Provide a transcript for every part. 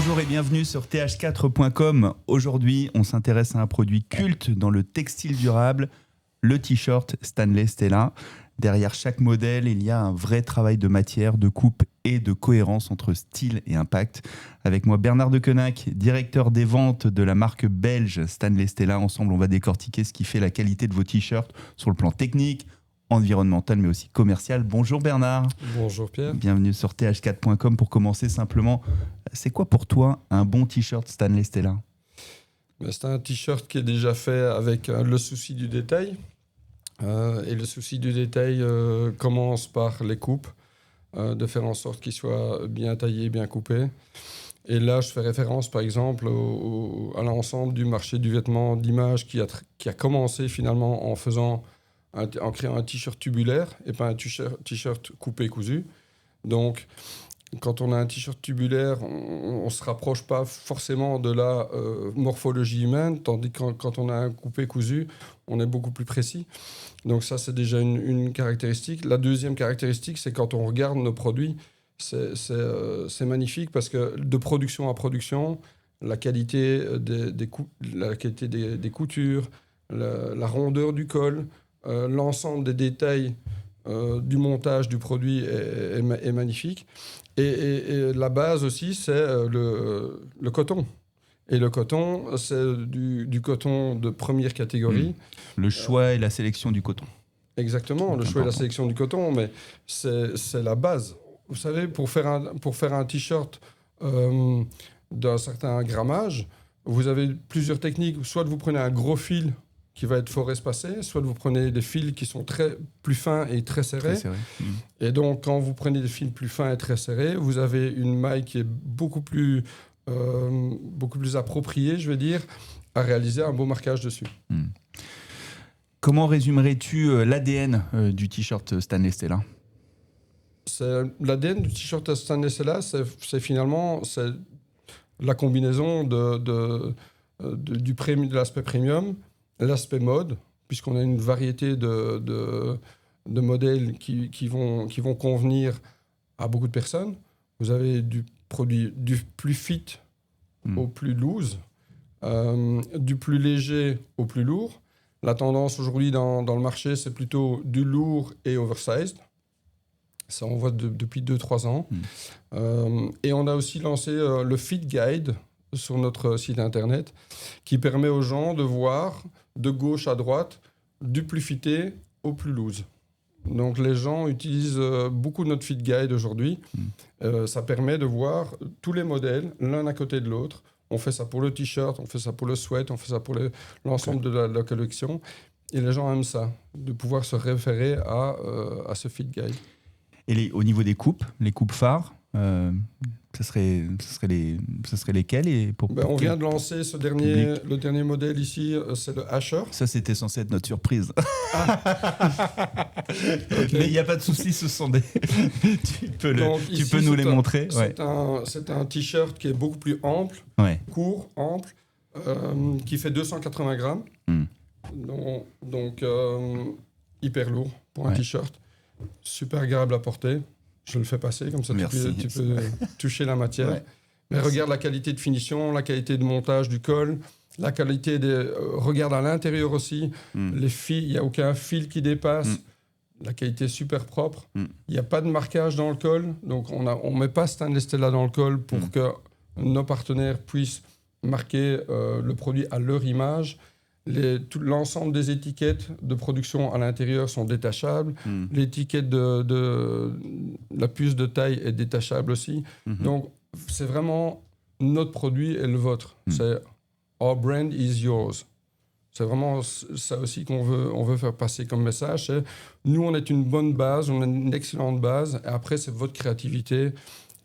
Bonjour et bienvenue sur th4.com. Aujourd'hui, on s'intéresse à un produit culte dans le textile durable, le t-shirt Stanley Stella. Derrière chaque modèle, il y a un vrai travail de matière, de coupe et de cohérence entre style et impact. Avec moi, Bernard Dequenac, directeur des ventes de la marque belge Stanley Stella. Ensemble, on va décortiquer ce qui fait la qualité de vos t-shirts sur le plan technique, environnemental, mais aussi commercial. Bonjour Bernard. Bonjour Pierre. Bienvenue sur th4.com. Pour commencer simplement, c'est quoi pour toi un bon t-shirt Stanley Stella ? C'est un t-shirt qui est déjà fait avec le souci du détail. Et le souci du détail commence par les coupes, de faire en sorte qu'il soit bien taillé, bien coupé. Et là, je fais référence par exemple à l'ensemble du marché du vêtement d'image qui a commencé finalement en créant un t-shirt tubulaire et pas un t-shirt coupé-cousu. Donc, quand on a un t-shirt tubulaire, on ne se rapproche pas forcément de la morphologie humaine, tandis que quand on a un coupé-cousu, on est beaucoup plus précis. Donc ça, c'est déjà une caractéristique. La deuxième caractéristique, c'est quand on regarde nos produits, c'est magnifique parce que de production à production, la qualité des coutures, la rondeur du col, l'ensemble des détails du montage du produit est magnifique. Et la base aussi, c'est le coton. Et le coton, c'est du coton de première catégorie. Le choix et la sélection du coton. Exactement, le choix et la sélection du coton, mais c'est la base. Vous savez, pour faire un t-shirt d'un certain grammage, vous avez plusieurs techniques. Soit vous prenez un gros fil qui va être fort espacé, soit vous prenez des fils qui sont plus fins et très serrés. Et donc, quand vous prenez des fils plus fins et très serrés, vous avez une maille qui est beaucoup plus appropriée, je veux dire, à réaliser un beau marquage dessus. Comment résumerais-tu l'ADN du t-shirt Stanley Stella ? L'ADN du t-shirt Stanley Stella, c'est finalement la combinaison de l'aspect premium, l'aspect mode, puisqu'on a une variété de modèles qui vont convenir à beaucoup de personnes. Vous avez du produit du plus fit au plus loose, du plus léger au plus lourd. La tendance aujourd'hui dans le marché, c'est plutôt du lourd et oversized. Ça, on voit depuis 2-3 ans. Et on a aussi lancé le Fit Guide sur notre site internet, qui permet aux gens de voir de gauche à droite, du plus fité au plus loose. Donc les gens utilisent beaucoup notre Fit Guide aujourd'hui. Ça permet de voir tous les modèles, l'un à côté de l'autre. On fait ça pour le t-shirt, on fait ça pour le sweat, on fait ça pour l'ensemble de la collection. Et les gens aiment ça, de pouvoir se référer à ce Fit Guide. Et au niveau des coupes, les coupes phares, ce serait lesquelles on vient de lancer le dernier modèle ici, c'est le Asher. Ça, c'était censé être notre surprise. Okay. Mais il n'y a pas de souci, ce sont des... tu peux nous les montrer. C'est un t-shirt qui est beaucoup plus ample, court, ample, qui fait 280 grammes. Donc, hyper lourd pour un t-shirt. Super agréable à porter. Je le fais passer, comme ça tu peux toucher la matière. Mais regarde la qualité de finition, la qualité de montage du col, la qualité regarde à l'intérieur aussi. Les fils, il n'y a aucun fil qui dépasse. La qualité est super propre. Il n'y a pas de marquage dans le col. Donc, on ne met pas Stanley Stella dans le col pour que nos partenaires puissent marquer le produit à leur image. L'ensemble des étiquettes de production à l'intérieur sont détachables. L'étiquette de la puce de taille est détachable aussi. Donc, c'est vraiment notre produit et le vôtre. C'est « Our brand is yours ». C'est vraiment ça aussi qu'on veut faire passer comme message. Nous, on est une bonne base, on a une excellente base. Et après, c'est votre créativité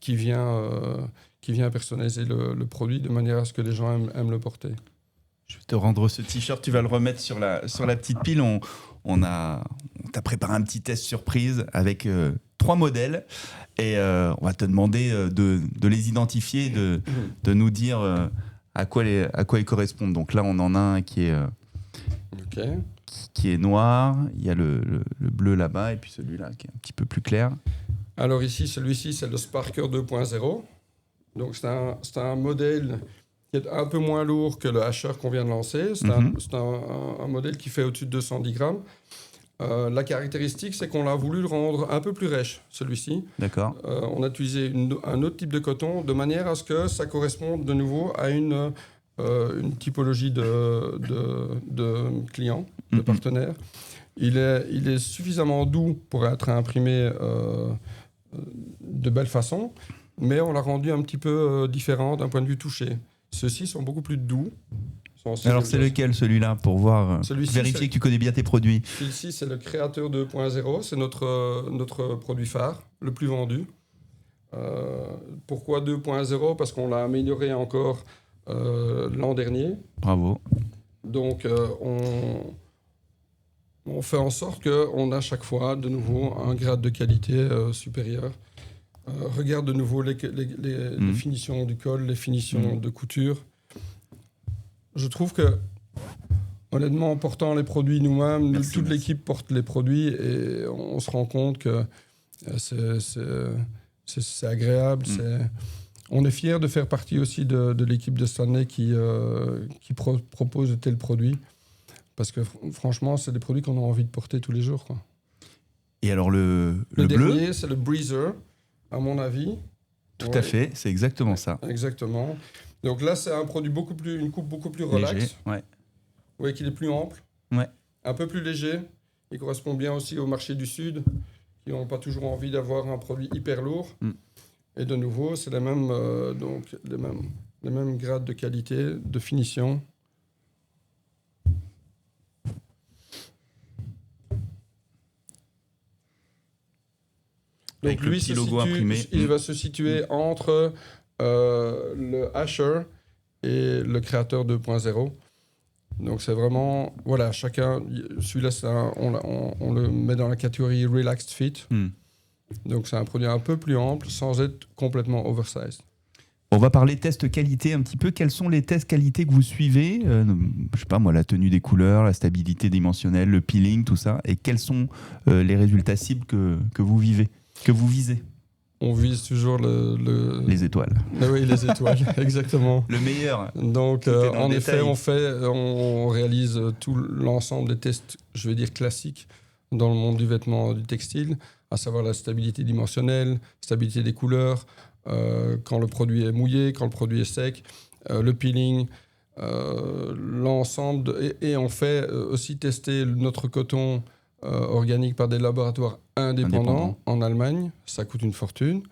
qui vient personnaliser le produit de manière à ce que les gens aiment le porter. Je vais te rendre ce t-shirt, tu vas le remettre sur la petite pile. On t'a préparé un petit test surprise avec 3 modèles et on va te demander de les identifier, de nous dire à quoi ils correspondent. Donc là, on en a un qui est noir, il y a le bleu là-bas et puis celui-là qui est un petit peu plus clair. Alors ici, celui-ci, c'est le Sparker 2.0. Donc c'est un modèle qui est un peu moins lourd que le Asher qu'on vient de lancer. C'est un modèle qui fait au-dessus de 210 grammes. La caractéristique, c'est qu'on a voulu le rendre un peu plus rêche, celui-ci. D'accord. On a utilisé un autre type de coton de manière à ce que ça corresponde de nouveau à une typologie de clients, de partenaires. Il est suffisamment doux pour être imprimé de belle façon, mais on l'a rendu un petit peu différent d'un point de vue touché. Ceux-ci sont beaucoup plus doux. Alors c'est lequel celui-là pour voir vérifier que tu connais bien tes produits? Celui-ci c'est le Créateur 2.0, c'est notre produit phare, le plus vendu. Pourquoi 2.0? Parce qu'on l'a amélioré encore l'an dernier. Bravo. Donc on fait en sorte qu'on a chaque fois de nouveau un grade de qualité supérieur. Regarde de nouveau les finitions du col, les finitions de couture. Je trouve que, honnêtement, en portant les produits nous-mêmes, toute l'équipe porte les produits et on se rend compte que c'est agréable. On est fiers de faire partie aussi de l'équipe de Stanley qui propose de tels produits. Parce que franchement, c'est des produits qu'on a envie de porter tous les jours, quoi. Et alors le dernier, bleu, c'est le Breezer, à mon avis. Tout à fait, c'est exactement ça. Exactement. Donc là, c'est un produit une coupe beaucoup plus relaxe. Léger, ouais. Vous voyez qu'il est plus ample, un peu plus léger. Il correspond bien aussi au marché du Sud, qui n'ont pas toujours envie d'avoir un produit hyper lourd. Et de nouveau, c'est les mêmes grades de qualité, de finition. Donc lui, il va se situer entre le Asher et le Créateur 2.0. Donc c'est vraiment, voilà, chacun, celui-là, on le met dans la catégorie Relaxed Fit. Donc c'est un produit un peu plus ample, sans être complètement oversized. On va parler test qualité un petit peu. Quels sont les tests qualité que vous suivez? Je sais pas moi, la tenue des couleurs, la stabilité dimensionnelle, le peeling, tout ça. Et quels sont les résultats cibles que vous visez? On vise toujours les étoiles. Oui, les étoiles, exactement. Le meilleur. Donc, en effet, on réalise tout l'ensemble des tests, je vais dire classiques, dans le monde du vêtement, du textile, à savoir la stabilité dimensionnelle, stabilité des couleurs, quand le produit est mouillé, quand le produit est sec, le peeling, l'ensemble. Et on fait aussi tester notre coton organique par des laboratoires indépendants en Allemagne. Ça coûte une fortune,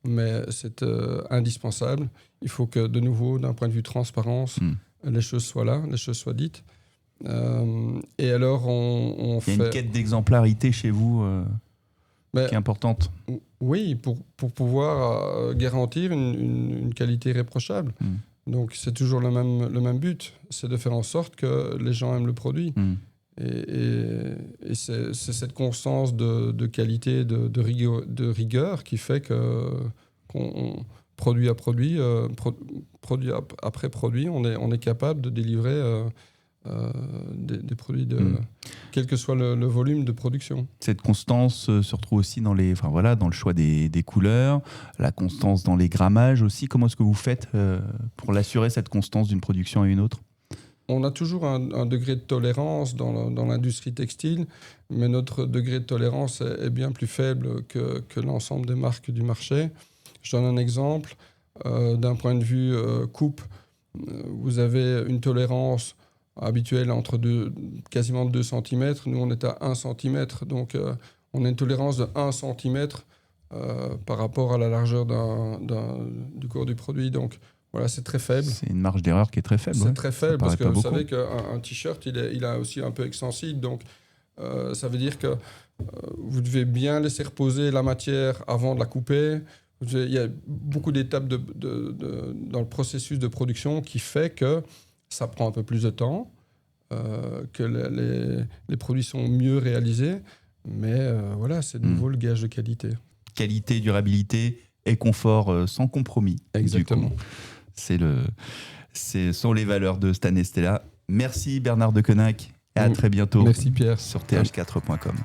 mais c'est indispensable. Il faut que, de nouveau, d'un point de vue transparence, les choses soient là, les choses soient dites. Et alors, on fait... Il y a une quête d'exemplarité chez vous qui est importante. Oui, pour pouvoir garantir une qualité irréprochable. Donc, c'est toujours le même but, c'est de faire en sorte que les gens aiment le produit. Et c'est cette constance de qualité, de rigueur qui fait qu'on produit à produit, produit après produit, on est capable de délivrer des produits quel que soit le volume de production. Cette constance se retrouve aussi dans le choix des couleurs, la constance dans les grammages aussi. Comment est-ce que vous faites pour l'assurer, cette constance d'une production à une autre? On a toujours un degré de tolérance dans l'industrie textile, mais notre degré de tolérance est bien plus faible que l'ensemble des marques du marché. Je donne un exemple. D'un point de vue coupe, vous avez une tolérance habituelle entre quasiment 2 cm. Nous, on est à 1 cm. Donc, on a une tolérance de 1 cm par rapport à la largeur du corps du produit. Donc, voilà, c'est très faible. C'est une marge d'erreur qui est très faible. C'est très faible parce que vous savez qu'un t-shirt, il a aussi un peu extensible. Donc, ça veut dire que vous devez bien laisser reposer la matière avant de la couper. Il y a beaucoup d'étapes dans le processus de production qui fait que ça prend un peu plus de temps, que les produits sont mieux réalisés. Mais voilà, c'est de nouveau le gage de qualité. Qualité, durabilité et confort sans compromis. Exactement. Ce sont les valeurs de Stanley Stella. Merci Bernard Deconinck et à très bientôt. Merci Pierre. Sur th4.com.